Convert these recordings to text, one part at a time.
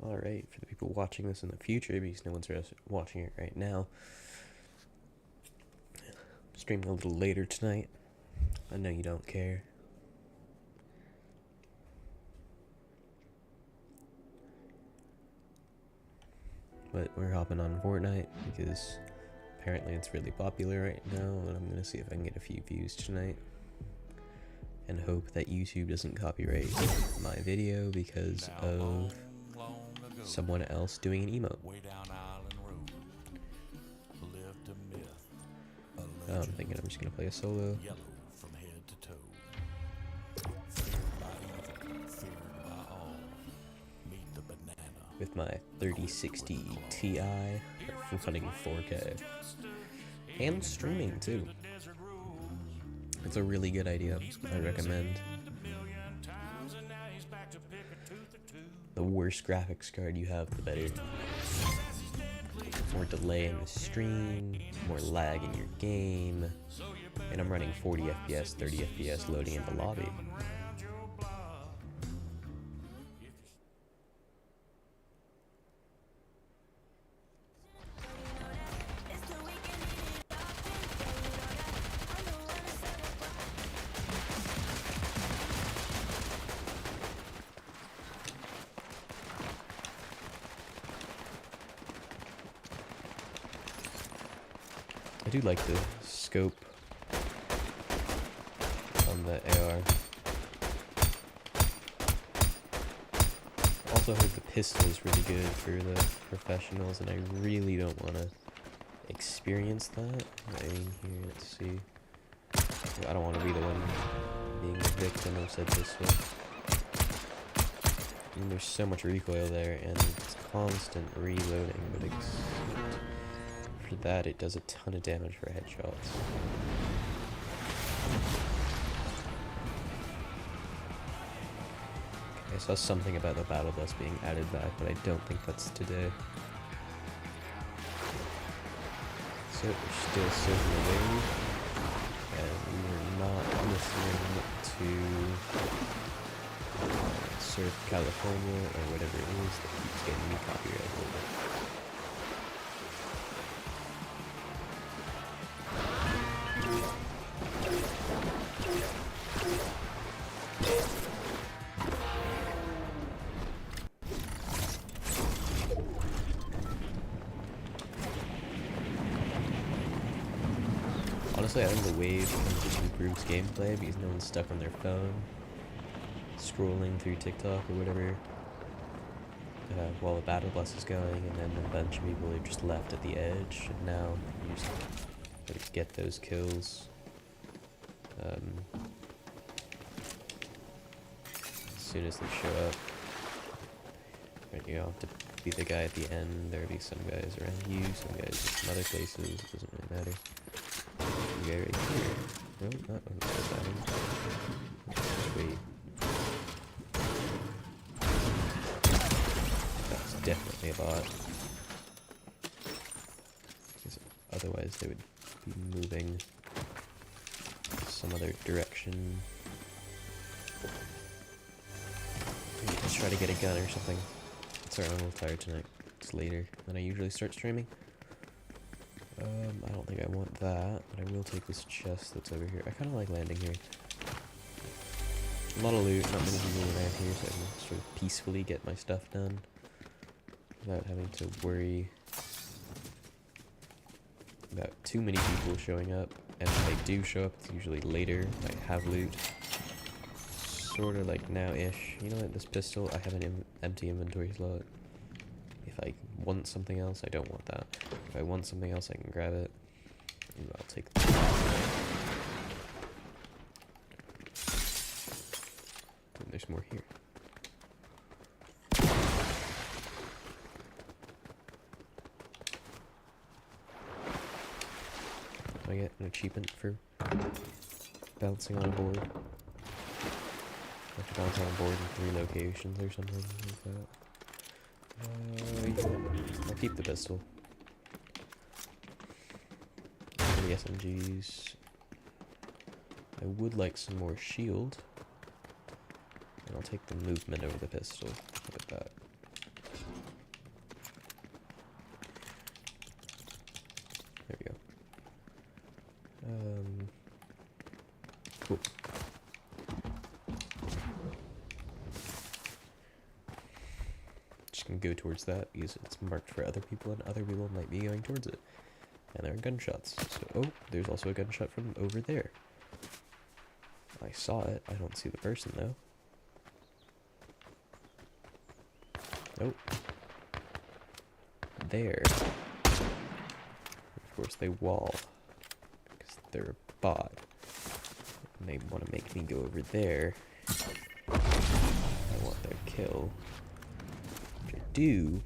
Alright, for the people watching this in the future, because no one's watching it right now, I'm streaming a little later tonight. I know you don't care. But we're hopping on Fortnight because apparently it's really popular right now, and I'm gonna see if I can get a few views tonight. And hope that YouTube doesn't copyright my video because of someone else doing an emote. I'm thinking I'm just gonna play a solo. With my 3060 Ti running 4K. And streaming too. It's a really good idea. I recommend. The worse graphics card you have, the better. More delay in the stream, more lag in your game. And I'm running 40 FPS, 30 FPS loading into lobby. I do like the scope on the AR. Also heard the pistol is really good for the professionals, and I really don't want to experience that. I mean, here, let's see. I don't want to be the one being the victim of said pistol. I mean, there's so much recoil there, and it's constant reloading, but for that, it does a ton of damage for headshots. I saw something about the battle bus being added back, but I don't think that's today. So we're still serving the wave, and we're not listening to Surf California or whatever it is that keeps getting me copyright. Honestly, I think the wave just improves gameplay because no one's stuck on their phone, scrolling through TikTok or whatever, while the battle bus is going, and then a bunch of people are just left at the edge, and now you just gotta get those kills. As soon as they show up. Right, you don't have to be the guy at the end, there'll be some guys around you, some guys from other places, it doesn't really matter. Guy right here. No, not on the side. Just wait. That's definitely a bot. Because otherwise they would be moving some other direction. Maybe let's try to get a gun or something. Sorry, I'm a little tired tonight. It's later than I usually start streaming. I don't think I want that, but I will take this chest that's over here. I kind of like landing here. A lot of loot, not many people around here, so I can sort of peacefully get my stuff done without having to worry about too many people showing up. And when they do show up, it's usually later. I have loot. Sort of like now-ish. You know what, this pistol, I have an empty inventory slot. If I want something else, I don't want that. If I want something else, I can grab it. And I'll take that. And there's more here. I get an achievement for bouncing on a board. I have to bounce on a board in 3 locations or something like that. I'll keep the pistol. For the SMGs, I would like some more shield. And I'll take the movement over the pistol. How about that? don't go towards that because it's marked for other people and other people might be going towards it. And there are gunshots. So, oh, there's also a gunshot from over there. I saw it. I don't see the person though. Nope. There. Of course they wall. Because they're a bot. And they want to make me go over there. I want their kill. Which I do.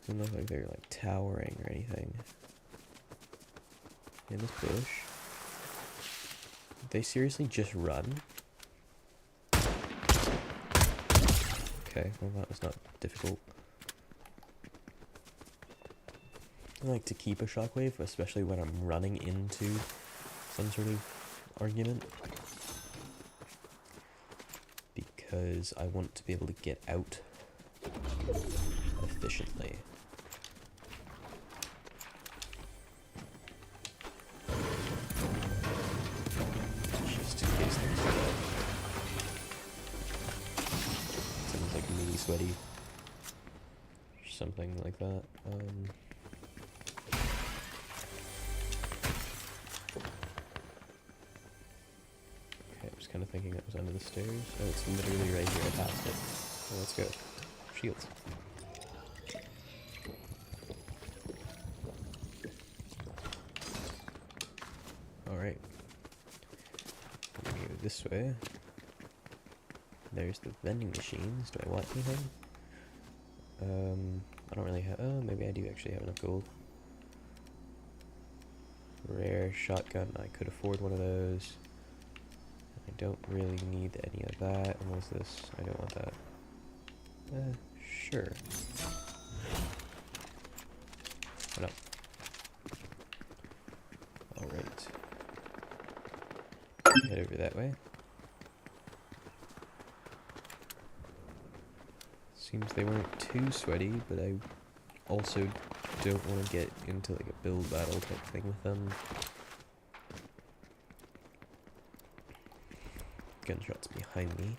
Doesn't look like they're like towering or anything. In this bush. Did they seriously just run? Okay, well that was not difficult. I like to keep a shockwave, especially when I'm running into some sort of argument. Because I want to be able to get out efficiently. Just in case things go up. Sounds like really sweaty. Or something like that. Okay, I was kind of thinking that was under the stairs. Oh, it's literally right here. I passed it. Oh, let's go. Shields. Alright. Let me go this way. There's the vending machines. Do I want anything? I don't really have... Oh, maybe I do actually have enough gold. Rare shotgun. I could afford one of those. I don't really need any of that. And what's this? I don't want that. Sure. Why not? Alright. Head over that way. Seems they weren't too sweaty, but I also don't want to get into like a build battle type thing with them. Gunshots behind me.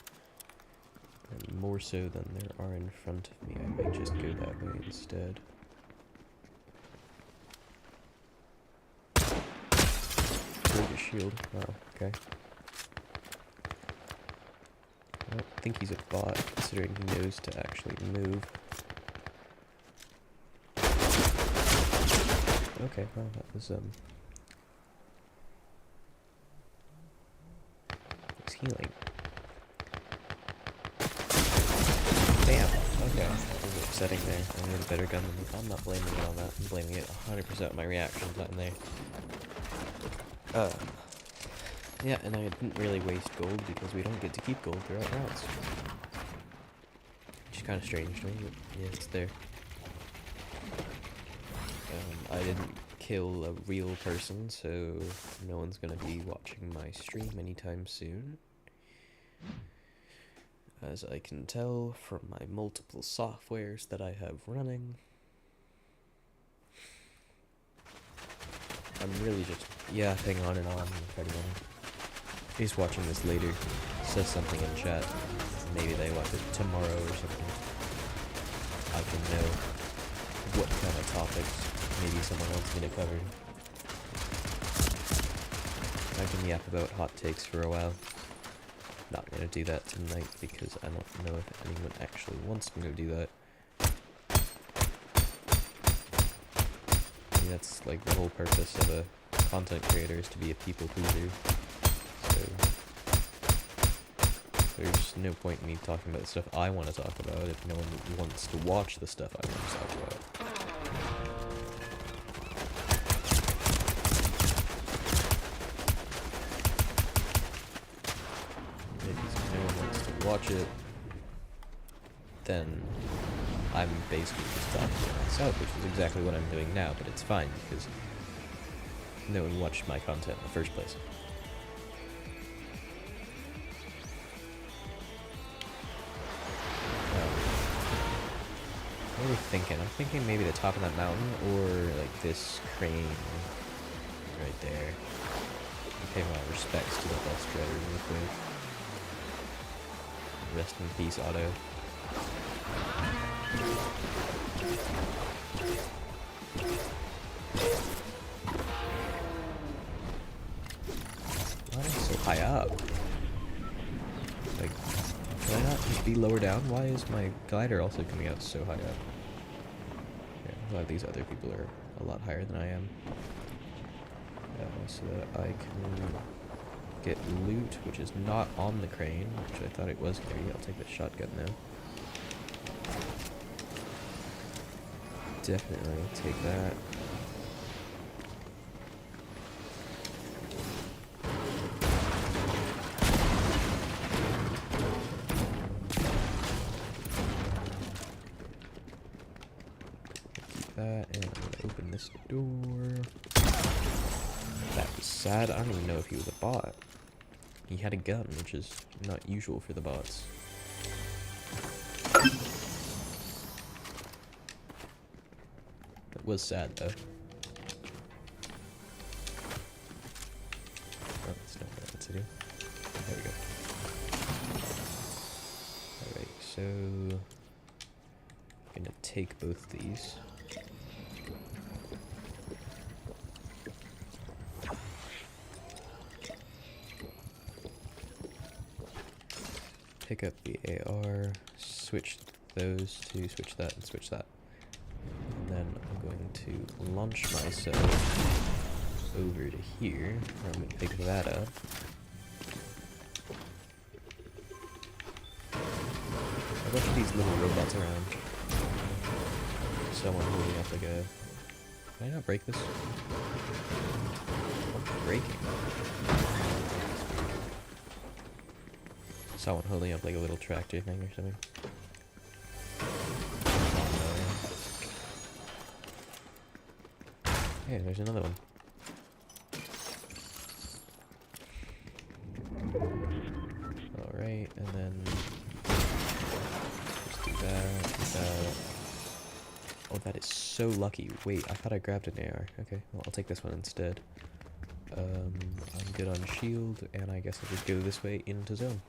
And more so than there are in front of me. I might just go that way instead. Break a shield. Wow, okay. I don't think he's a bot, considering he knows to actually move. Okay, well that was, he's healing. Damn, okay. That was upsetting there. I need a better gun than me. I'm not blaming it on that. I'm blaming it 100% on my reaction time there. Yeah, and I didn't really waste gold because we don't get to keep gold throughout rounds. Which is kind of strange to me, but yeah, it's there. I didn't kill a real person, so no one's gonna be watching my stream anytime soon. As I can tell from my multiple softwares that I have running. I'm really just yapping on and on if anyone is watching this later, says something in chat, maybe they watch it tomorrow or something. I can know what kind of topics maybe someone wants me to cover. I can yap about hot takes for a while. Not gonna do that tonight because I don't know if anyone actually wants me to do that. I mean, that's like the whole purpose of a content creator is to be a people pleaser. So there's no point in me talking about the stuff I want to talk about if no one wants to watch the stuff I want to talk about. If no one wants to watch it, then I'm basically just talking to myself, which is exactly what I'm doing now, but it's fine because no one watched my content in the first place. What are we thinking? I'm thinking maybe the top of that mountain or like this crane right there. Pay my respects to the bus driver real quick. Rest in peace, Otto. Why am I so high up? Like, can I not just be lower down? Why is my glider also coming out so high up? Yeah, a lot of these other people are a lot higher than I am. So that I can get loot, which is not on the crane, which I thought it was gonna be. I'll take the shotgun now. Definitely take that. Keep that, and I'm gonna open this door. That was sad. I don't even know if he was a bot. He had a gun, which is not usual for the bots. That was sad, though. Oh, that's not what I meant to do. There we go. Alright, so... I'm gonna take both these. Pick up the AR, switch those two, switch that, and switch that. And then I'm going to launch myself over to here, where I'm going to pick that up. A bunch of these little robots around. Someone holding up like a... Can I not break this? What's breaking? Someone holding up like a little tractor thing or something. Hey, there's another one. Alright, and then just do that. Oh, that is so lucky. Wait, I thought I grabbed an AR. Okay, well, I'll take this one instead. I'm good on shield, and I guess I'll just go this way into zone.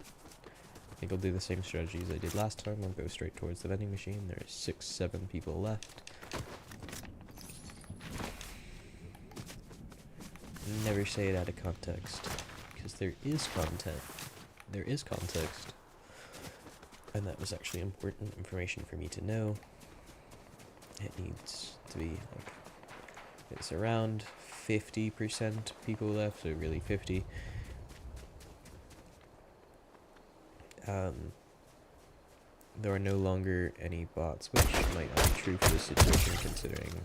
I think I'll do the same strategy as I did last time. I'll go straight towards the vending machine. There are 6-7 people left. Never say it out of context, because there is content. There is context. And that was actually important information for me to know. It needs to be, like, it's around 50% people left, so really 50. There are no longer any bots, which might not be true for this situation considering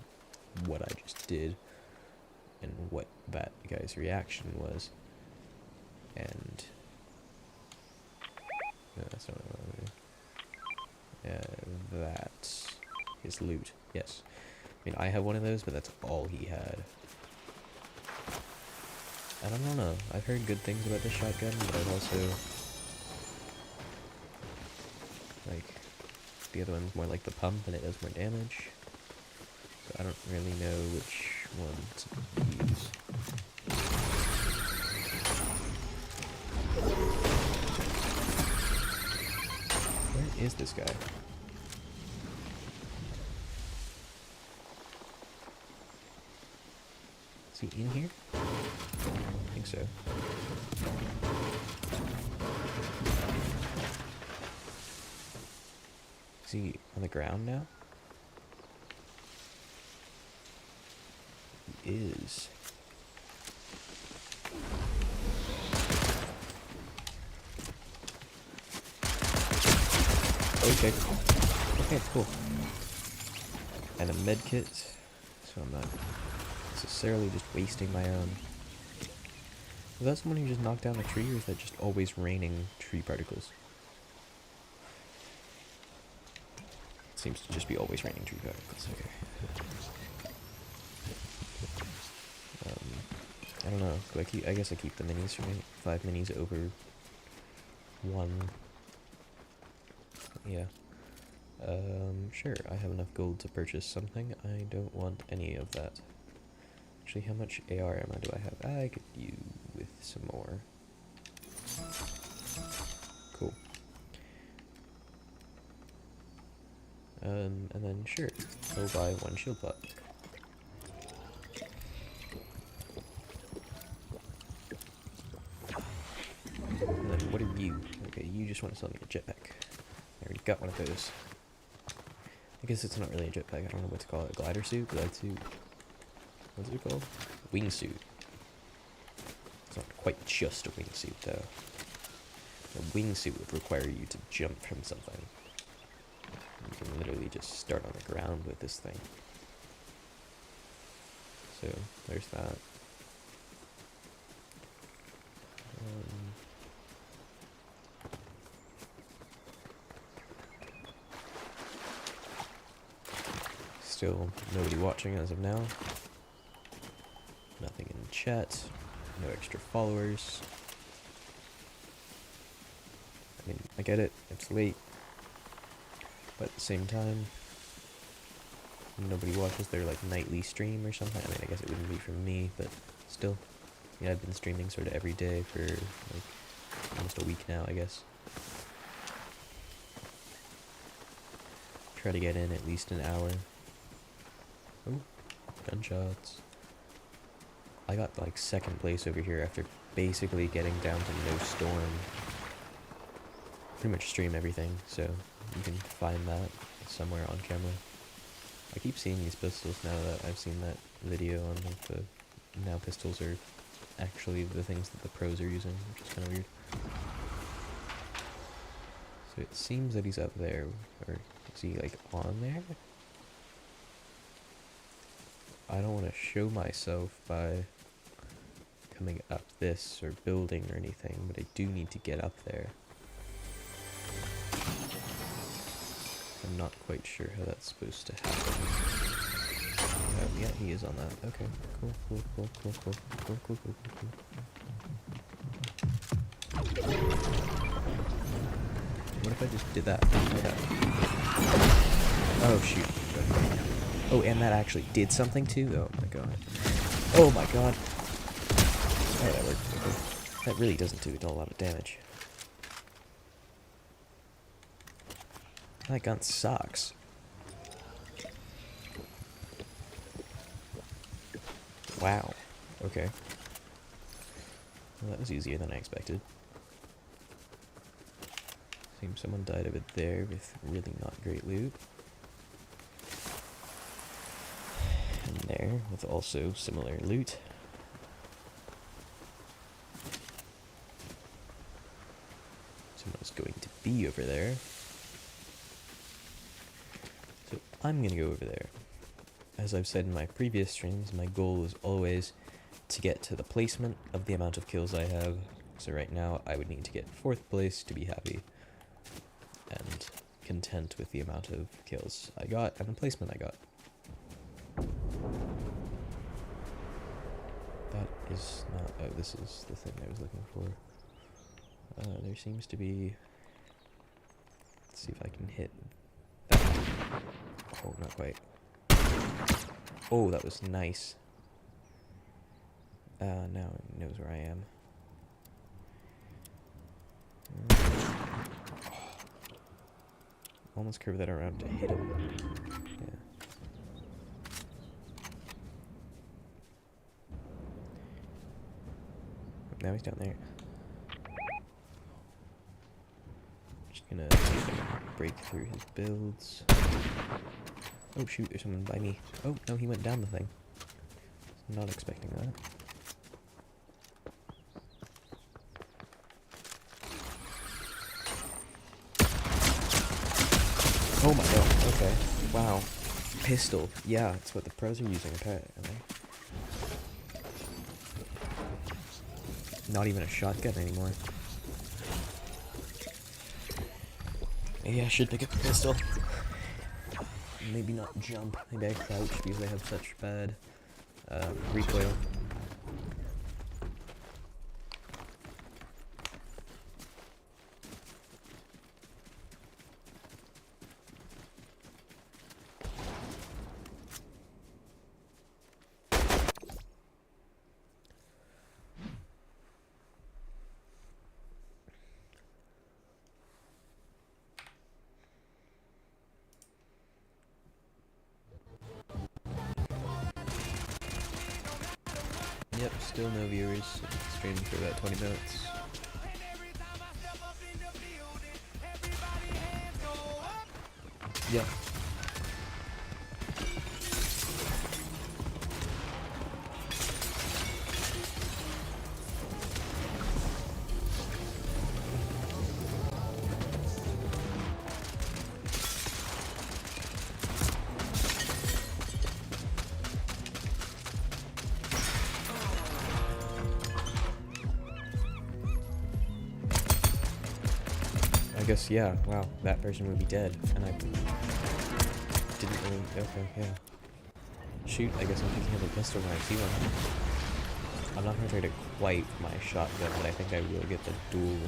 what I just did and what that guy's reaction was. And no, that's not what I want to do. That is loot. Yes. I mean, I have one of those, but that's all he had. I don't know. I've heard good things about this shotgun, but I've also... like, the other one's more like the pump and it does more damage. So I don't really know which one to use. Where is this guy? Is he in here? I think so. Is he on the ground now? He is. Okay. Okay, cool. And a med kit, so I'm not necessarily just wasting my own. Is that someone who just knocked down a tree, or is that just always raining tree particles? Seems to just be always raining tree particles. Okay. I don't know. Do I guess I keep the minis for me. 5 minis over 1. Yeah. Sure. I have enough gold to purchase something. I don't want any of that. Actually, how much AR ammo do I have? I could use with some more. Cool. And then sure, go buy 1 shield pot. And then what are you? Okay, you just want to sell me a jetpack. I already got one of those. I guess it's not really a jetpack, I don't know what to call it. A glider suit? Glide suit? What's it called? Wingsuit. It's not quite just a wingsuit though. A wingsuit would require you to jump from something. You can literally just start on the ground with this thing. So, there's that. Still nobody watching as of now. Nothing in chat. No extra followers. I mean, I get it. It's late. But at the same time, nobody watches their like nightly stream or something. I mean, I guess it wouldn't be from me, but still. Yeah, I've been streaming sort of every day for like almost a week now, I guess. Try to get in at least an hour. Oh, gunshots. I got like 2nd place over here after basically getting down to no storm. Pretty much stream everything, so you can find that somewhere on camera. I keep seeing these pistols now that I've seen that video on like the now pistols are actually the things that the pros are using, which is kind of weird. So it seems that he's up there, or is he like on there? I don't want to show myself by coming up this or building or anything, but I do need to get up there. I'm not quite sure how that's supposed to happen. Oh, yeah, he is on that. Okay, cool. What if I just did that? Oh, shoot. Okay. Oh, and that actually did something too? Oh my god. Oh my god. Oh, that worked. Okay. That really doesn't do a lot of damage. That gun sucks. Wow. Okay. Well, that was easier than I expected. Seems someone died over there with really not great loot. And there with also similar loot. Someone's going to be over there. So I'm gonna go over there. As I've said in my previous streams, my goal is always to get to the placement of the amount of kills I have. So right now I would need to get 4th place to be happy. And content with the amount of kills I got and the placement I got. That is not... oh, this is the thing I was looking for. There seems to be... let's see if I can hit that. Oh, not quite. Oh, that was nice. Now it knows where I am. Almost curve that around to hit him. Yeah. Now he's down there. Just gonna break through his builds. Oh shoot, there's someone by me. Oh, no, he went down the thing. Not expecting that. Oh my god, okay. Wow. Pistol. Yeah, it's what the pros are using apparently. Not even a shotgun anymore. Maybe I should pick up a pistol. Maybe not jump. Maybe I crouch because I have such bad recoil. Yep, still no viewers. Streamed for about 20 minutes. Yeah. I guess, yeah, wow, that person would be dead, and I didn't really, okay, yeah. Shoot, I guess I'm picking up a pistol when I see one. I'm not gonna try to quite my shotgun, but I think I will get the dual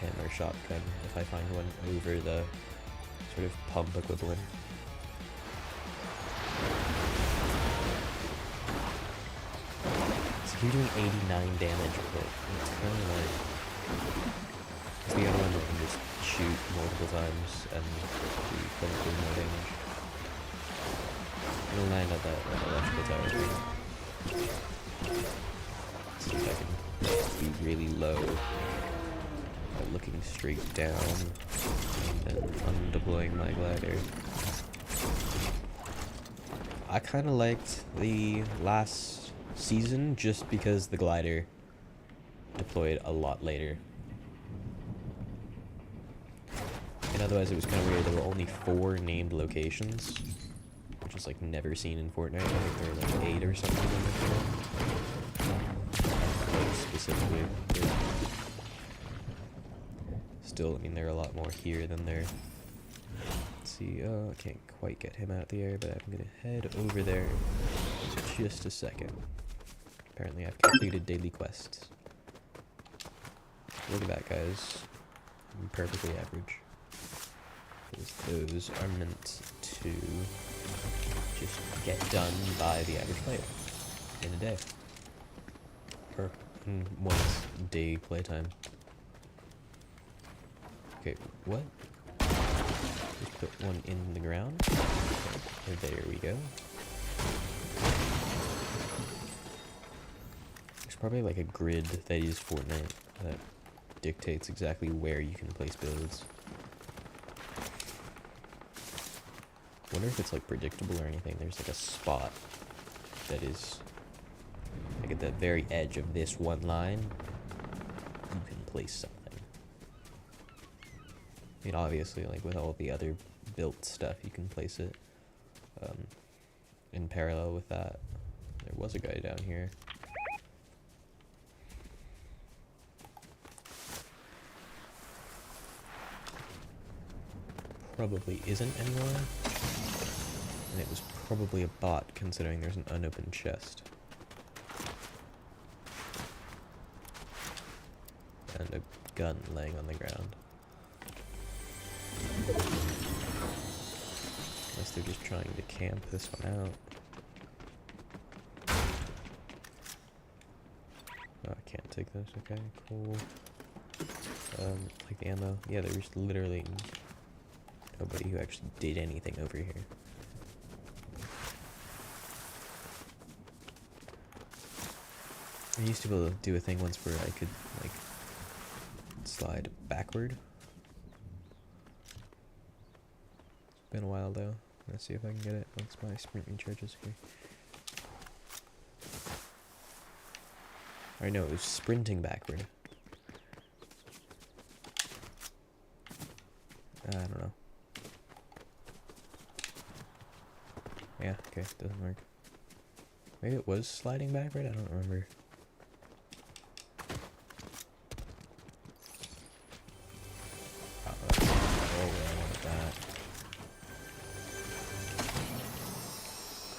hammer shotgun if I find one over the sort of pump equivalent. So you're doing 89 damage with it. It's kind of like... It's the other one that can just shoot multiple times and do clinically more damage. I'm gonna land at that electrical tower thing. See if I can be really low by looking straight down and then undeploying my glider. I kind of liked the last season just because the glider deployed a lot later. And otherwise it was kind of weird, there were only 4 named locations, which is like never seen in Fortnite. I think there were like 8 or something in the show. Like specifically. Yeah. Still, I mean, there are a lot more here than there. Let's see, I can't quite get him out the air, but I'm gonna head over there in just a second. Apparently I've completed daily quests. Look at that, guys. I'm perfectly average. Those are meant to just get done by the average player in a day. Or in 1 day playtime. Okay, what? Just put one in the ground. Okay, there we go. There's probably like a grid that is Fortnite that dictates exactly where you can place builds. Wonder if it's like predictable or anything. There's like a spot that is like at the very edge of this one line. You can place something. I mean, obviously, like with all the other built stuff, you can place it in parallel with that. There was a guy down here. Probably isn't anymore. And it was probably a bot, considering there's an unopened chest. And a gun laying on the ground. Unless they're just trying to camp this one out. Oh, I can't take this. Okay, cool. Like the ammo. Yeah, there's literally nobody who actually did anything over here. I used to be able to do a thing once where I could, like, slide backward. It's been a while though. Let's see if I can get it once my sprint recharges here. I know, it was sprinting backward. I don't know. Yeah, okay, doesn't work. Maybe it was sliding backward? I don't remember.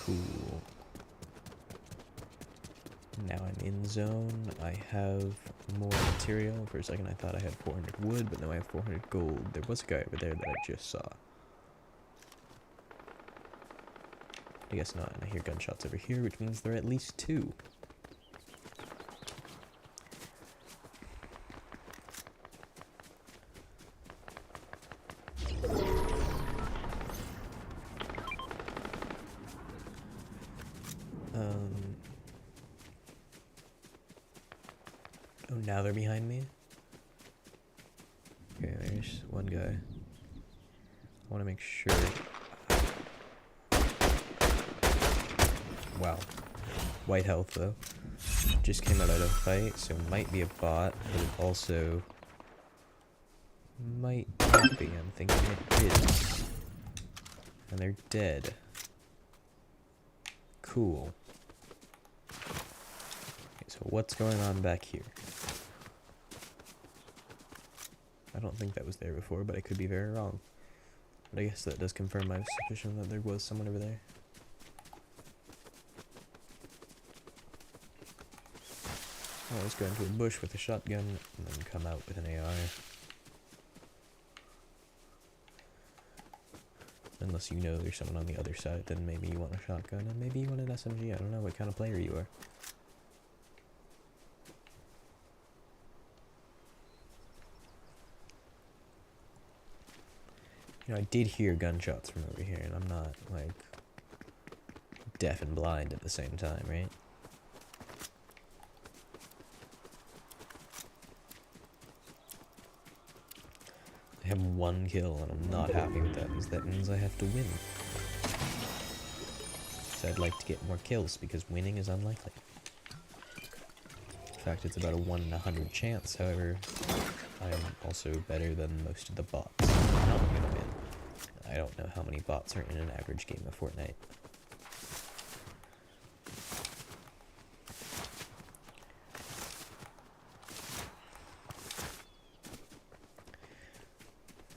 Cool. Now I'm in zone. I have more material. For a second I thought I had 400 wood, but now I have 400 gold. There was a guy over there that I just saw. I guess not, and I hear gunshots over here, which means there are at least 2. Oh, now they're behind me? Okay, there's one guy. I want to make sure. Wow. White health, though. Just came out of a fight, so might be a bot, but it also might not be. I'm thinking it is. And they're dead. Cool. Okay, so what's going on back here? I don't think that was there before, but I could be very wrong. But I guess that does confirm my suspicion that there was someone over there. I always go into a bush with a shotgun and then come out with an AR. Unless you know there's someone on the other side, then maybe you want a shotgun and maybe you want an SMG. I don't know what kind of player you are. You know, I did hear gunshots from over here, and I'm not, like, deaf and blind at the same time, right? I have one kill, and I'm not happy with that, because that means I have to win. So I'd like to get more kills, because winning is unlikely. In fact, it's about a 1 in 100 chance, however, I am also better than most of the bots. I'm not gonna win. I don't know how many bots are in an average game of Fortnite.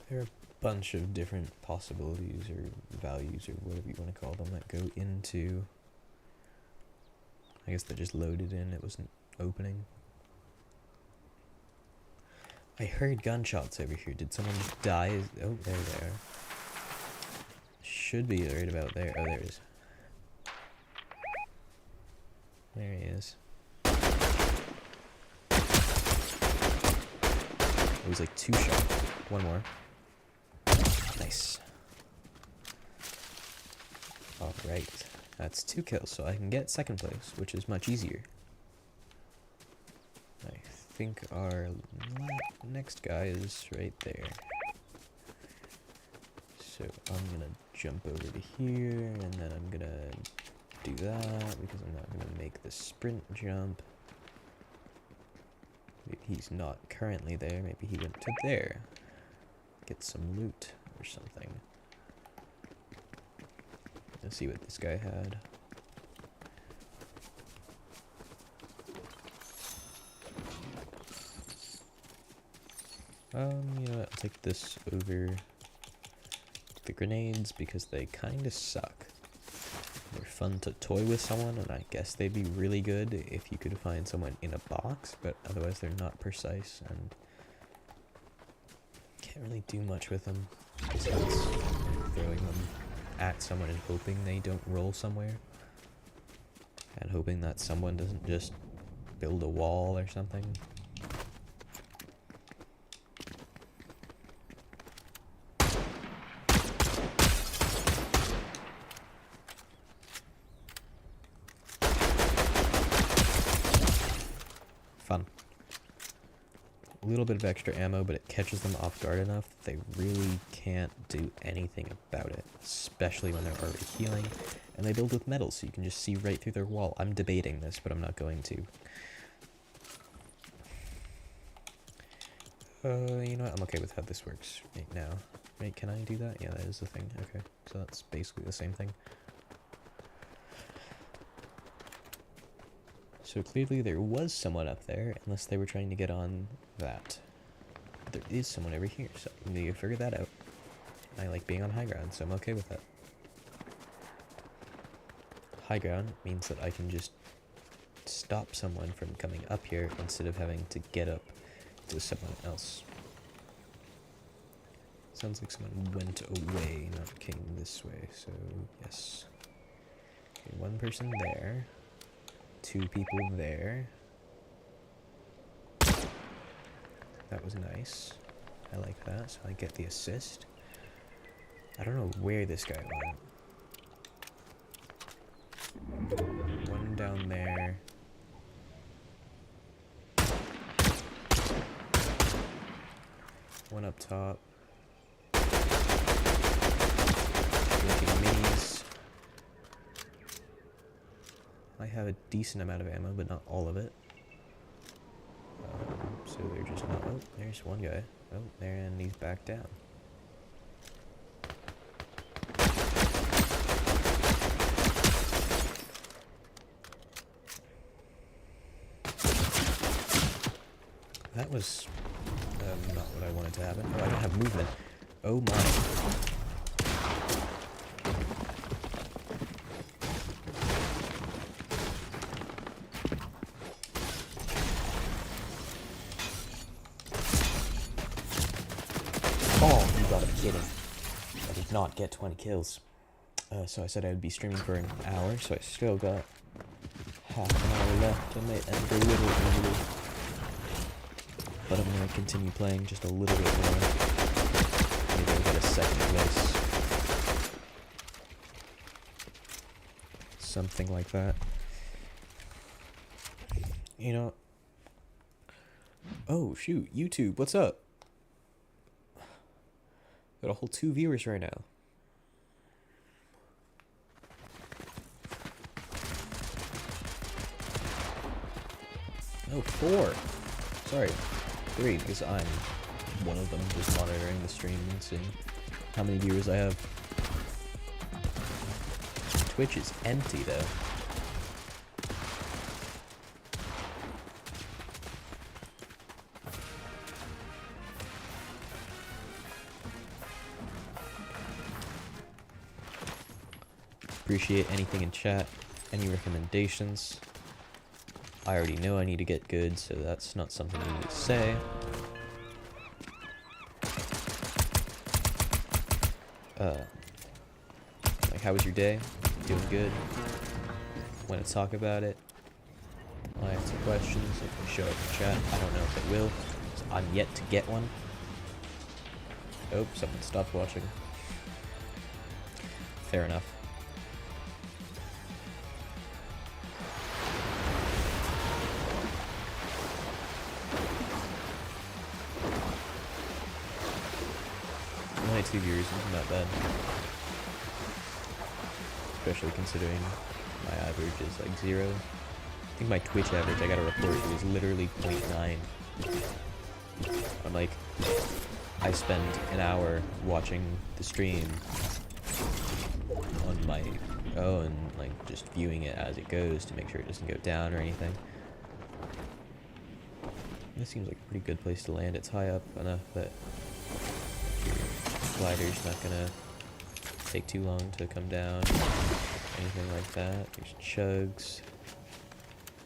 There are a bunch of different possibilities or values or whatever you want to call them that go into... I guess they just loaded in, it wasn't opening. I heard gunshots over here. Did someone just die? Oh, there they are. Should be right about there. Oh, there he is. There he is. It was like 2 shots. One more. Nice. Alright. That's 2 kills, so I can get 2nd place, which is much easier. I think our next guy is right there. So I'm gonna jump over to here, and then I'm gonna do that, because I'm not gonna make the sprint jump. Maybe he's not currently there, maybe he went to there. Get some loot or something. Let's see what this guy had. You know what, I'll take this over the grenades because they kinda suck. They're fun to toy with someone, and I guess they'd be really good if you could find someone in a box, but otherwise they're not precise and can't really do much with them besides throwing them at someone and hoping they don't roll somewhere, and hoping that someone doesn't just build a wall or something. Fun. A little bit of extra ammo, but it catches them off guard enough that they really can't do anything about it, especially when they're already healing, and they build with metal, so you can just see right through their wall. I'm debating this, but I'm not going to. You know what? I'm okay with how this works right now. Wait, can I do that? Yeah, that is the thing. Okay, so that's basically the same thing. So clearly there was someone up there, unless they were trying to get on that. But there is someone over here, so I need to figure that out. I like being on high ground, so I'm okay with that. High ground means that I can just stop someone from coming up here instead of having to get up to someone else. Sounds like someone went away, not came this way, so yes. Okay, 1 person there. 2 people there. That was nice. I like that, so I get the assist. I don't know where this guy went. 1 down there. one up top. Looking minis. I have a decent amount of ammo, but not all of it. So they're just not. Oh, there's one guy. Oh, there, and he's back down. That was not what I wanted to happen. Oh, I don't have movement. Oh my. Oh, you gotta be kidding. I did not get 20 kills. So I said I would be streaming for an hour, so I still got half an hour left to make and a little. But I'm gonna continue playing just a little bit more. Maybe I'll get a second place. Something like that. You know. Oh shoot, YouTube, what's up? Got a whole 2 viewers right now. Oh, 4. Sorry. 3, because I'm one of them, just monitoring the stream and seeing how many viewers I have. Twitch is empty though. Appreciate anything in chat, any recommendations. I already know I need to get good, so that's not something you need to say. Like, how was your day? Doing good? Want to talk about it? I'll answer questions if they show up in chat. I don't know if it will. I'm yet to get one. Oh, someone stopped watching. Fair enough. Only 2 viewers isn't that bad. Especially considering my average is like 0. I think my Twitch average, I got a report, it was literally 0.9. I'm like, I spend an hour watching the stream on my own, like just viewing it as it goes to make sure it doesn't go down or anything. This seems like a pretty good place to land. It's high up enough that your glider's not gonna take too long to come down, anything like that. There's chugs.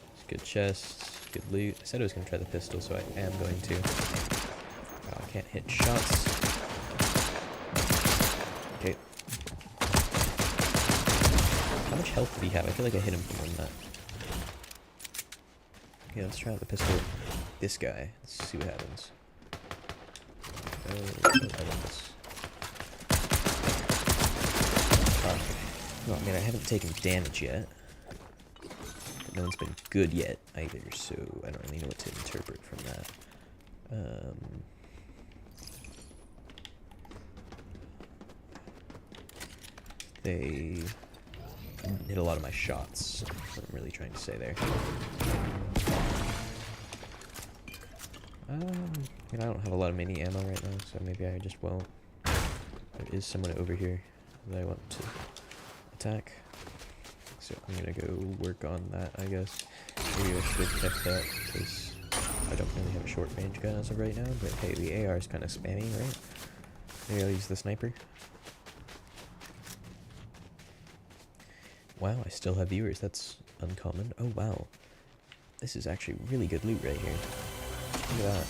There's good chests, good loot. I said I was gonna try the pistol, so I am going to. Oh, I can't hit shots. Okay. How much health did he have? I feel like I hit him for more than that. Okay, let's try out the pistol. This guy. Let's see what happens. Oh, I mean, I haven't taken damage yet. But no one's been good yet either, so I don't really know what to interpret from that. They hit a lot of my shots. That's what I'm really trying to say there. I don't have a lot of mini ammo right now, so maybe I just won't. There is someone over here that I want to attack. So I'm gonna go work on that, I guess. Maybe I should check that, because I don't really have a short range gun as of right now, but hey, the AR is kind of spammy, right? Maybe I'll use the sniper. Wow, I still have viewers, that's uncommon. Oh wow. This is actually really good loot right here. Look at that.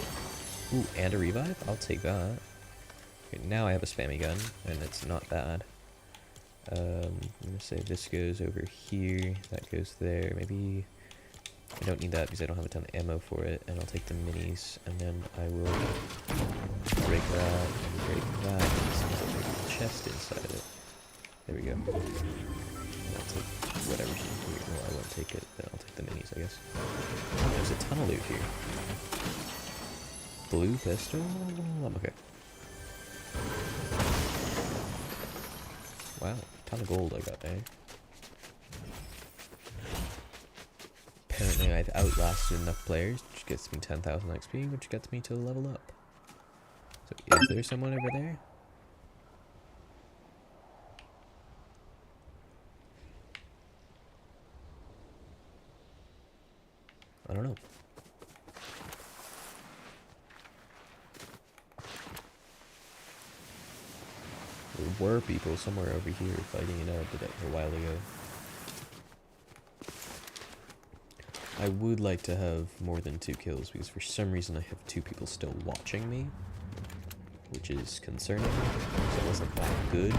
Ooh, and a revive? I'll take that. Okay, now I have a spammy gun, and it's not bad. I'm gonna say this goes over here, that goes there. Maybe I don't need that because I don't have a ton of ammo for it, and I'll take the minis, and then I will break that, and break that, and it seems like there's a chest inside it. There we go. I'll take whatever's in here. Well, I won't take it, then I'll take the minis, I guess. There's a ton of loot here. Blue pistol? I'm okay. Wow, ton of gold I got there. Apparently I've outlasted enough players, which gets me 10,000 XP, which gets me to level up. So is there someone over there? I don't know. There were people somewhere over here fighting it out a while ago. I would like to have more than 2 kills because for some reason I have 2 people still watching me, which is concerning. So it wasn't that good.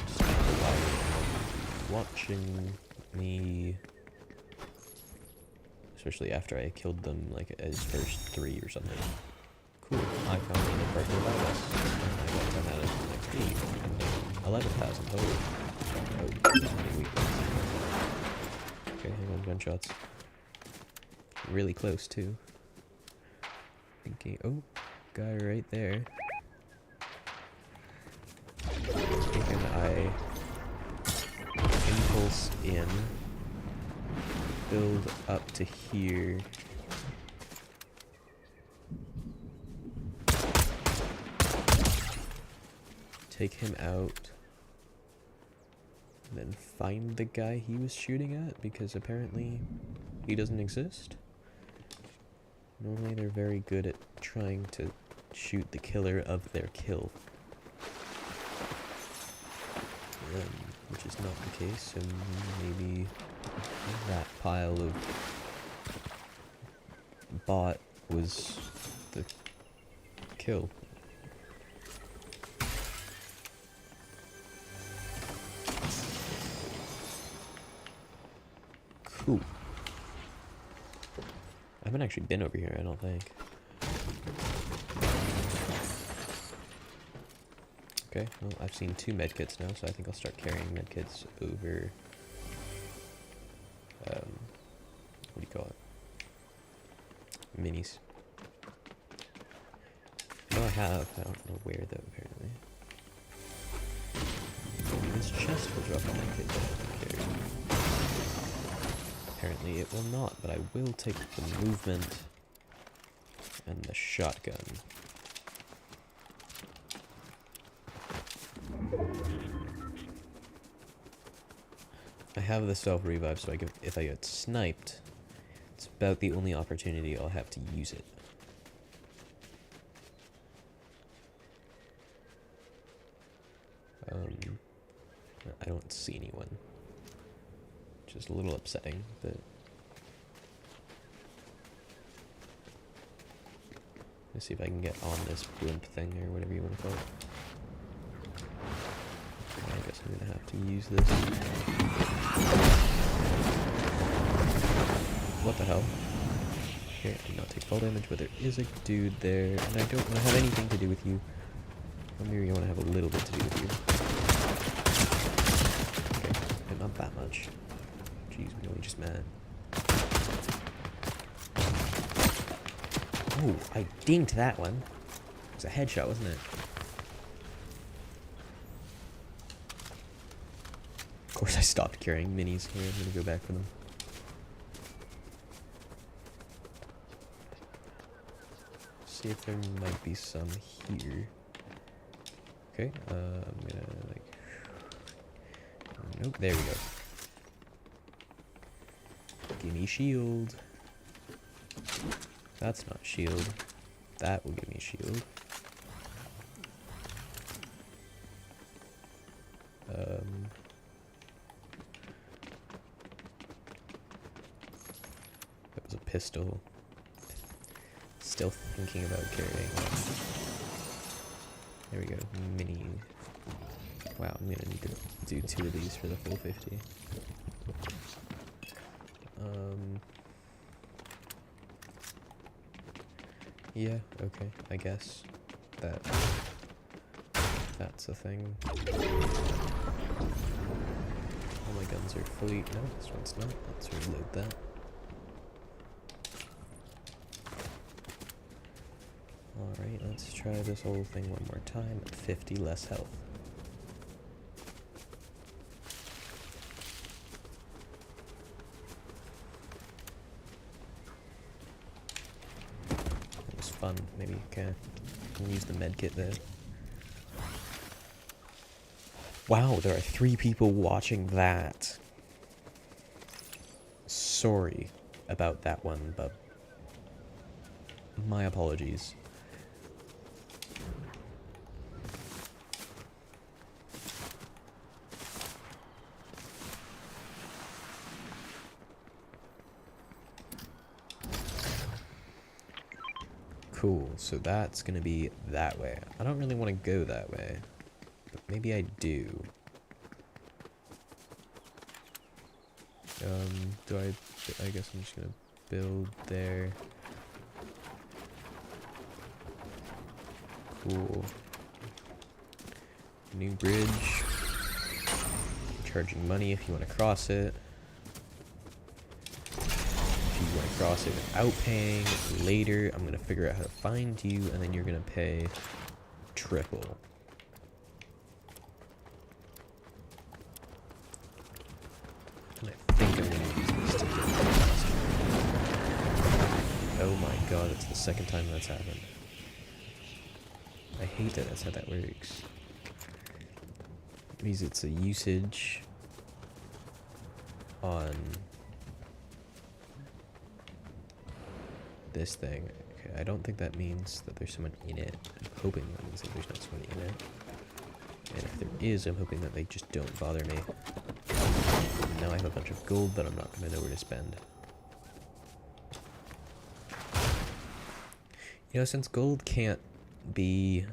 Just don't know why they're watching me, especially after I killed them like as first 3 or something. Cool, I found another partner about us. I got 10 out of XP. 11,000 total. Oh, many weaknesses. Okay, hang on, gunshots. Really close too. Thinking, oh, guy right there. Thinking I impulse in, build up to here. Take him out, and then find the guy he was shooting at, because apparently he doesn't exist. Normally they're very good at trying to shoot the killer of their kill. Which is not the case, so maybe that pile of bot was the kill. Cool. I haven't actually been over here, I don't think. Okay, well, I've seen 2 medkits now, so I think I'll start carrying medkits over, what do you call it? Minis. No, I have. I don't know where, though, apparently. This chest will drop a medkit that I can carry. Apparently it will not, but I will take the movement and the shotgun. I have the self-revive, so if I get sniped, it's about the only opportunity I'll have to use it. I don't see anyone. Which is a little upsetting, but... Let's see if I can get on this blimp thing, or whatever you want to call it. I guess I'm gonna have to use this. What the hell? Okay, I did not take fall damage, but there is a dude there, and I don't want to have anything to do with you. Or maybe I want to have a little bit to do with you. Okay, but not that much. Jeez, I'm really just mad. Oh, I dinked that one. It was a headshot, wasn't it? Of course I stopped carrying minis here. I'm gonna go back for them. See if there might be some here. Okay, I'm gonna like... Nope, there we go. Give me shield. That's not shield. That will give me shield. That was a pistol. Still thinking about carrying one. There we go. Mini. Wow, I'm gonna need to do 2 of these for the full 50. Yeah, okay, I guess that's a thing. All my guns are fully... No, this one's not. Let's reload that. Alright, let's try this whole thing one more time at 50 less health. It was fun. Maybe you can use the medkit there. Wow, there are 3 people watching that. Sorry about that one, but my apologies. Cool, so that's gonna be that way. I don't really want to go that way, but maybe I do. I guess I'm just gonna build there. Cool. New bridge. Charging money if you want to cross it. If you want to cross it without paying, later I'm gonna figure out how to find you, and then you're gonna pay triple. And I think I'm gonna use this to get faster. Oh my god, it's the second time that's happened. I hate that that's how that works. It means it's a usage on this thing. Okay, I don't think that means that there's someone in it. I'm hoping that means that there's not someone in it. And if there is, I'm hoping that they just don't bother me. Now I have a bunch of gold that I'm not going to know where to spend. You know, since gold can't be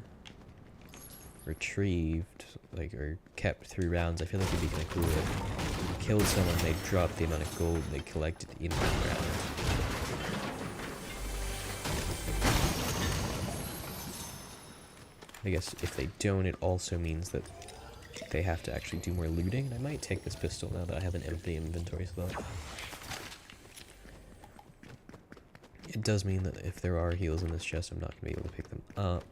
retrieved, like, or kept through rounds, I feel like it'd be kind of cool if you killed someone, they dropped the amount of gold they collected in one round. I guess if they don't, it also means that they have to actually do more looting. And I might take this pistol now that I have an empty inventory slot. It does mean that if there are heals in this chest, I'm not going to be able to pick them up.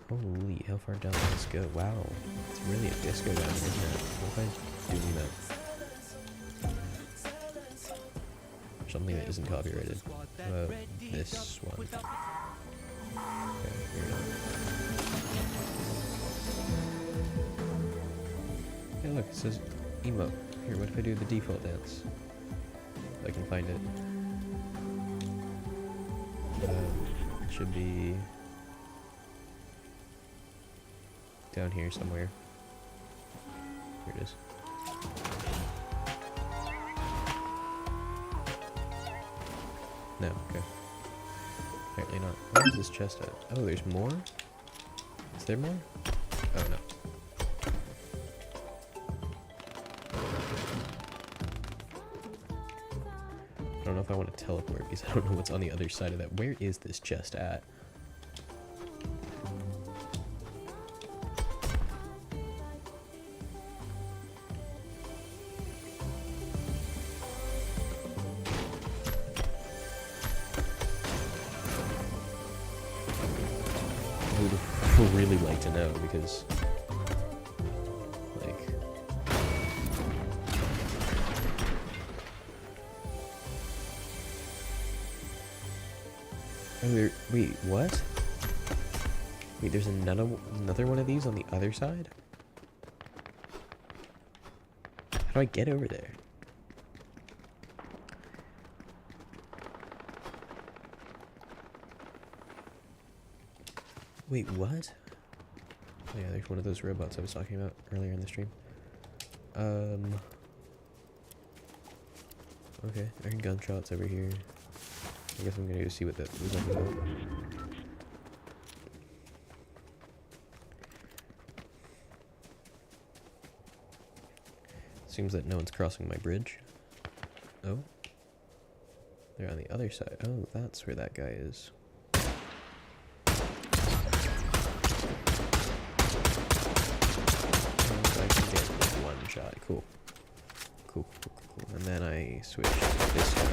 Holy, how far down does this go? Wow, it's really a disco down here, isn't it? What if I do that? Something that isn't copyrighted. This one. Okay, you're not. Hey look, it says emote. Here, what if I do the default dance? If I can find it. It should be down here somewhere. Here it is. No, okay. Apparently not. Where is this chest at? Oh, there's more? Is there more? Oh, no. I don't know if I want to teleport because I don't know what's on the other side of that. Where is this chest at? I would really like to know because, like, oh, there, wait, what? Wait, there's another one of these on the other side? How do I get over there? Wait, what? Oh yeah, there's one of those robots I was talking about earlier in the stream. Okay, iron gunshots over here. I guess I'm gonna go see what that was all about. Seems that no one's crossing my bridge. Oh. They're on the other side. Oh, that's where that guy is. Shot. Cool. Cool. And then I switch to this guy.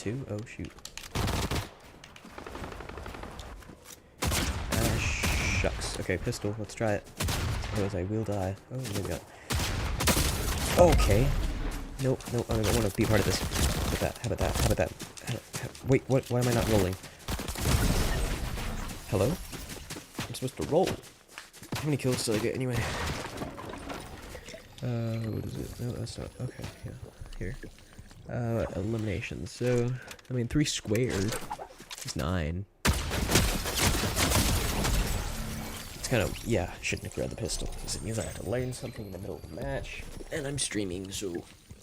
two? Oh shoot. Shucks. Okay, pistol. Let's try it. Otherwise I will die. Oh, there we go. Okay. Nope, nope. I don't want to be part of this. How about that? How about that? How about that? Wait, what? Why am I not rolling? Hello? I'm supposed to roll. How many kills did I get anyway? What is it? No, that's not. Okay, yeah. Here. Elimination. So, I mean, 3 squared is 9. It's kind of, yeah, shouldn't have grabbed the pistol, because it means I have to learn something in the middle of the match. And I'm streaming, so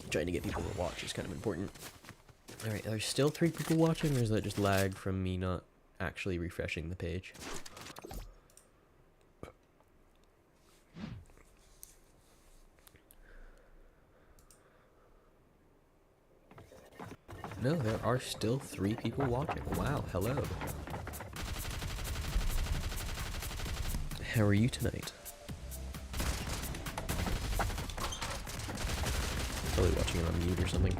trying to get people to watch is kind of important. Alright, are there still 3 people watching, or is that just lag from me not actually refreshing the page? No, there are still 3 people watching. Wow, hello. How are you tonight? Probably watching it on mute or something.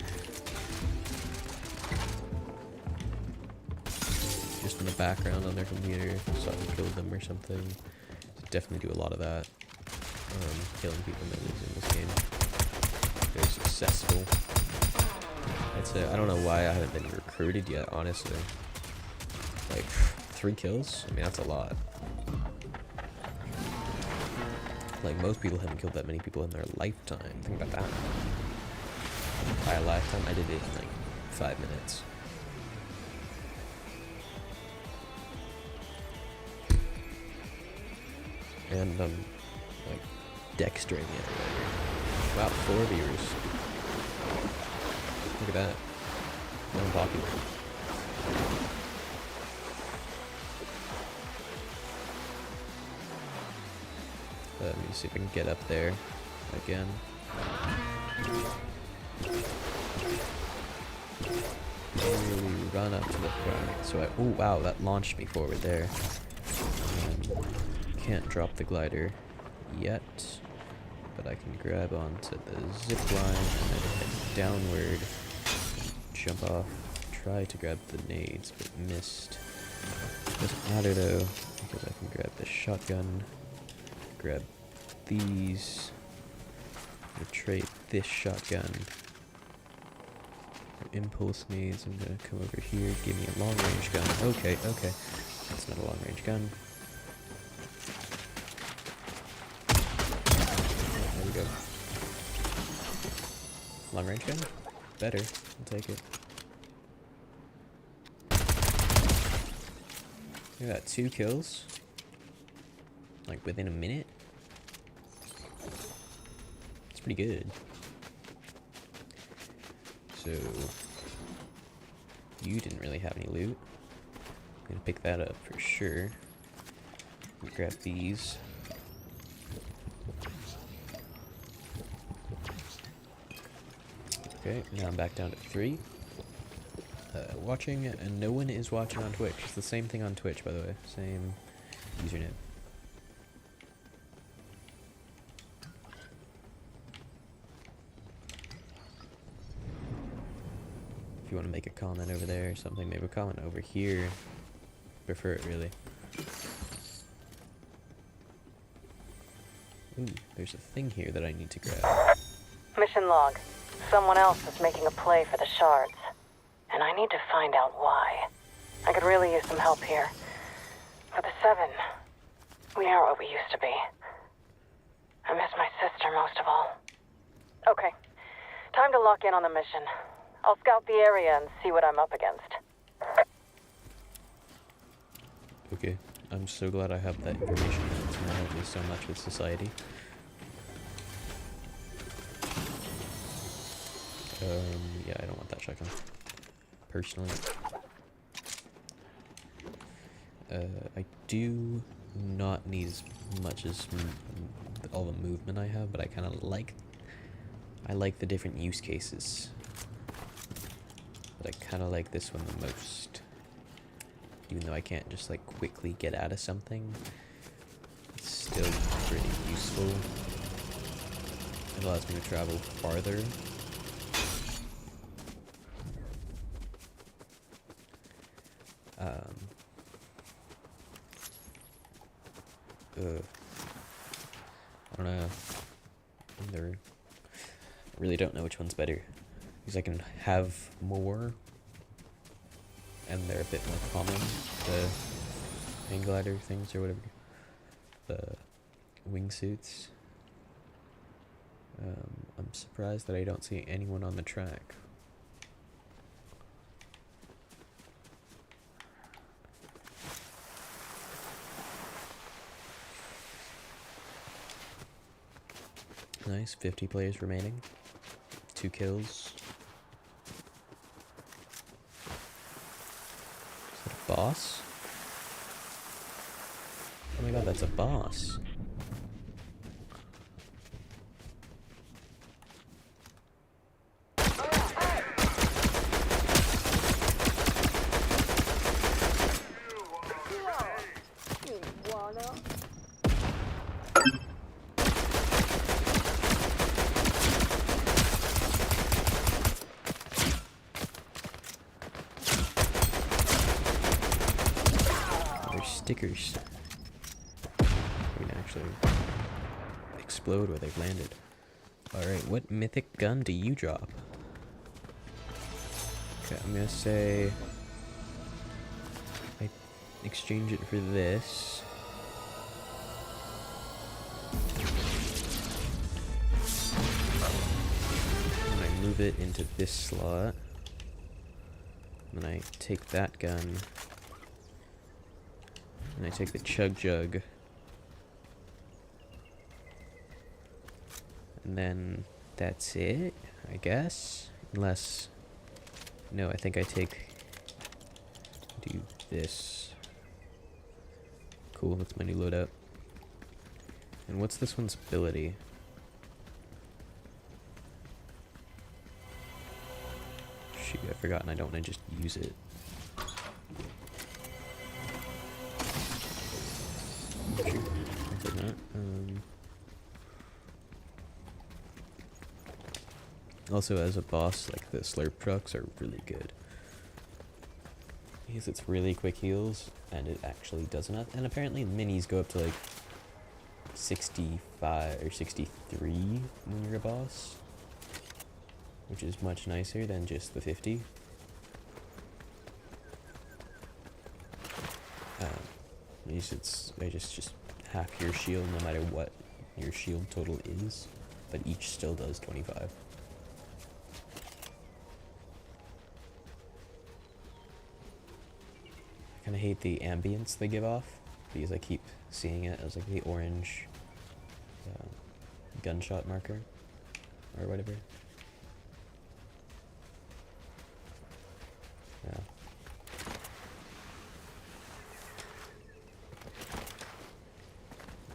Just in the background on their computer, so I can kill them or something. Definitely do a lot of that. Killing people and losing this game. Very successful. I'd say, I don't know why I haven't been recruited yet, honestly. Like, 3 kills? I mean, that's a lot. Like, most people haven't killed that many people in their lifetime. Think about that. By a lifetime, I did it in like 5 minutes. And like dextering it. Wow, 4 viewers. Look at that. Unpopular. Let me see if I can get up there again. Really run up to the front. So I, oh wow, that launched me forward there. Can't drop the glider yet, but I can grab onto the zip line and then head downward, jump off, try to grab the nades, but missed. Doesn't matter though, because I can grab the shotgun, grab these, trade this shotgun for impulse nades. I'm gonna come over here, give me a long range gun. Okay, okay, that's not a long range gun. There we go. Long range gun? Better. I'll take it. Look at that, 2 kills. Like within a minute. It's pretty good. So you didn't really have any loot. I'm gonna pick that up for sure. Grab these. Okay, now I'm back down to 3. Watching, and no one is watching on Twitch. It's the same thing on Twitch, by the way. Same username. If you want to make a comment over there or something, maybe a comment over here. Prefer it, really. Ooh, there's a thing here that I need to grab. Mission log. Someone else is making a play for the shards. And I need to find out why. I could really use some help here. For the 7, we aren't what we used to be. I miss my sister most of all. Okay, time to lock in on the mission. I'll scout the area and see what I'm up against. Okay, I'm so glad I have that information. It's gonna help me so much with society. Yeah, I don't want that shotgun. Personally. I do not need as much as all the movement I have, but I kind of like... I like the different use cases. But I kind of like this one the most. Even though I can't just like quickly get out of something, it's still pretty useful. It allows me to travel farther. It allows me to travel farther Um, I don't know. I really don't know which one's better. Because I can have more, and they're a bit more common. The hang glider things or whatever. The wingsuits. I'm surprised that I don't see anyone on the track. Nice, 50 players remaining. 2 kills. Is that a boss? Oh my god, that's a boss. Stickers. They can actually explode where they've landed. Alright, what mythic gun do you drop? Okay, I'm gonna say I exchange it for this. And I move it into this slot. And then I take that gun. And I take the chug jug. And then that's it, I guess. Unless, no, I think I do this. Cool, that's my new loadout. And what's this one's ability? Shoot, I've forgotten. I don't want to just use it. Also, as a boss, like the slurp trucks are really good. Because it's really quick heals, and it actually does enough. And apparently minis go up to like 65 or 63 when you're a boss. Which is much nicer than just the 50. They just half your shield no matter what your shield total is, but each still does 25. I kind of hate the ambience they give off because I keep seeing it as like the orange gunshot marker or whatever. Yeah.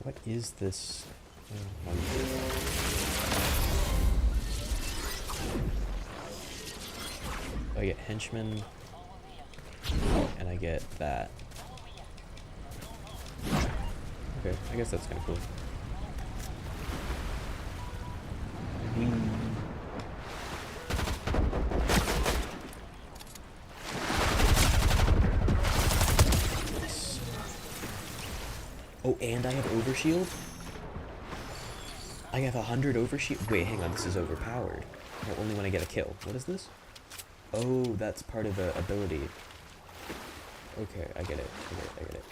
What is this? I get henchmen, and I get that. Okay, I guess that's kind of cool. Oh, and I have overshield? I have 100 overshield? Wait, hang on, this is overpowered. Oh, only when I get a kill. What is this? Oh, that's part of the ability. Okay, I get it. I get it.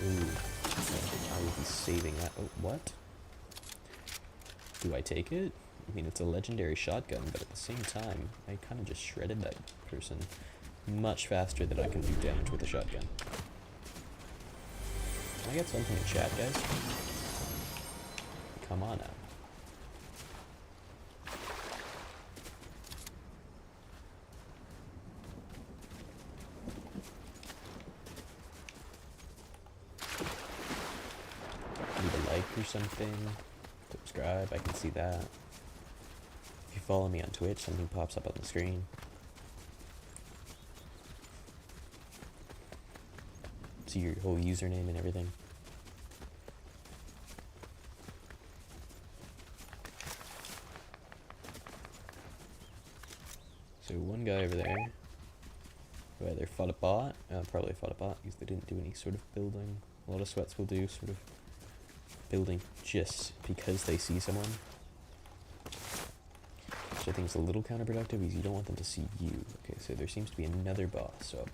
Ooh. Okay, I will be saving that. Oh, what? Do I take it? I mean, it's a legendary shotgun, but at the same time, I kind of just shredded that person much faster than I can do damage with a shotgun. Can I get something in chat, guys? Come on now. Leave a like or something. Subscribe, I can see that. If you follow me on Twitch, something pops up on the screen. See your whole username and everything. one guy over there who either fought a bot, probably fought a bot because they didn't do any sort of building. A lot of sweats will do sort of building just because they see someone. Which I think is a little counterproductive because you don't want them to see you. Okay, so there seems to be another boss, so a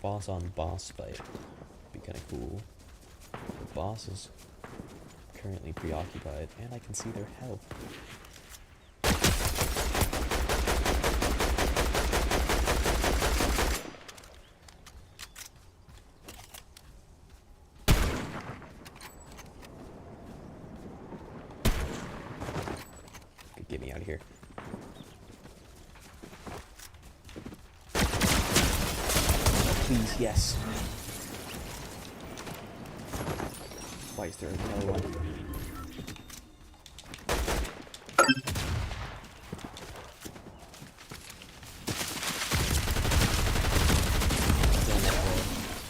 boss on boss fight would be kind of cool. The boss is currently preoccupied, and I can see their health. Get me out of here. Please, yes. Why is there another one?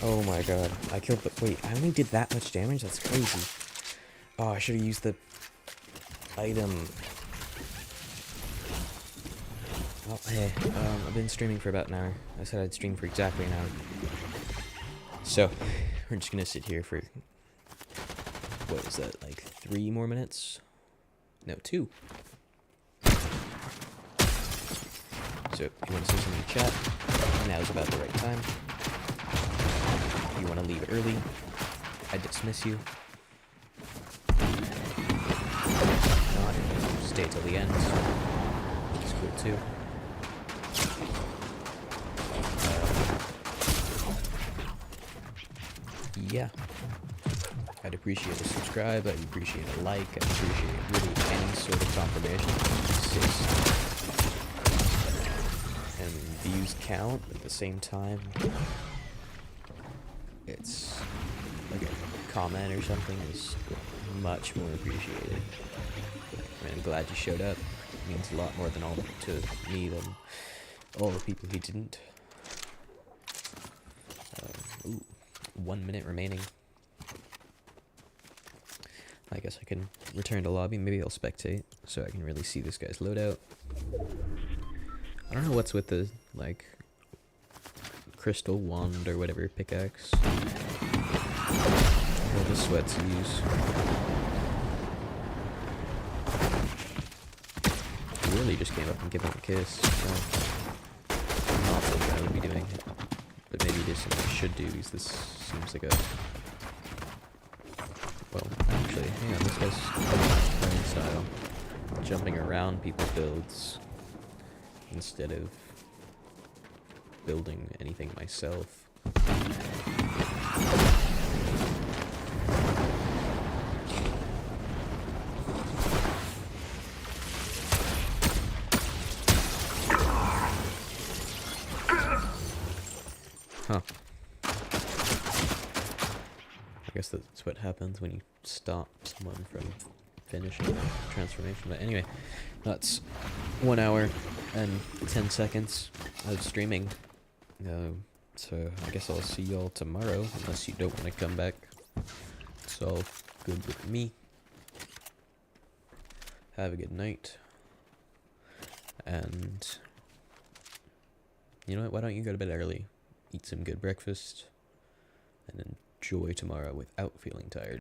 Oh my god. I killed the... Wait, I only did that much damage? That's crazy. Oh, I should have used the item. Oh, hey. I've been streaming for about an hour. I said I'd stream for exactly an hour. So, we're just gonna sit here for... What is that, like 3 more minutes? No, 2. So, if you want to say something in the chat, now is about the right time. If you want to leave early, I dismiss you. If not, stay till the end. It's cool too. Yeah. I'd appreciate a subscribe, I'd appreciate a like, I'd appreciate really any sort of confirmation. And views count at the same time. It's like a comment or something is much more appreciated. I mean, I'm glad you showed up. It means a lot more than all to me than all the people who didn't. Ooh, 1 minute remaining. I guess I can return to lobby. Maybe I'll spectate so I can really see this guy's loadout. I don't know what's with the, like, crystal wand or whatever pickaxe. All the sweats use. He really just came up and gave him a kiss. So not something I would be doing, but maybe it is something I should do because this seems like a... Well, actually, hang on, this guy's playing style. Jumping around people's builds instead of building anything myself. Huh. I guess that's what happens when you stop someone from finishing the transformation. But anyway, that's 1 hour and 10 seconds of streaming. So I guess I'll see y'all tomorrow, unless you don't want to come back. It's all good with me. Have a good night. And you know what, why don't you go to bed early? Eat some good breakfast and enjoy tomorrow without feeling tired.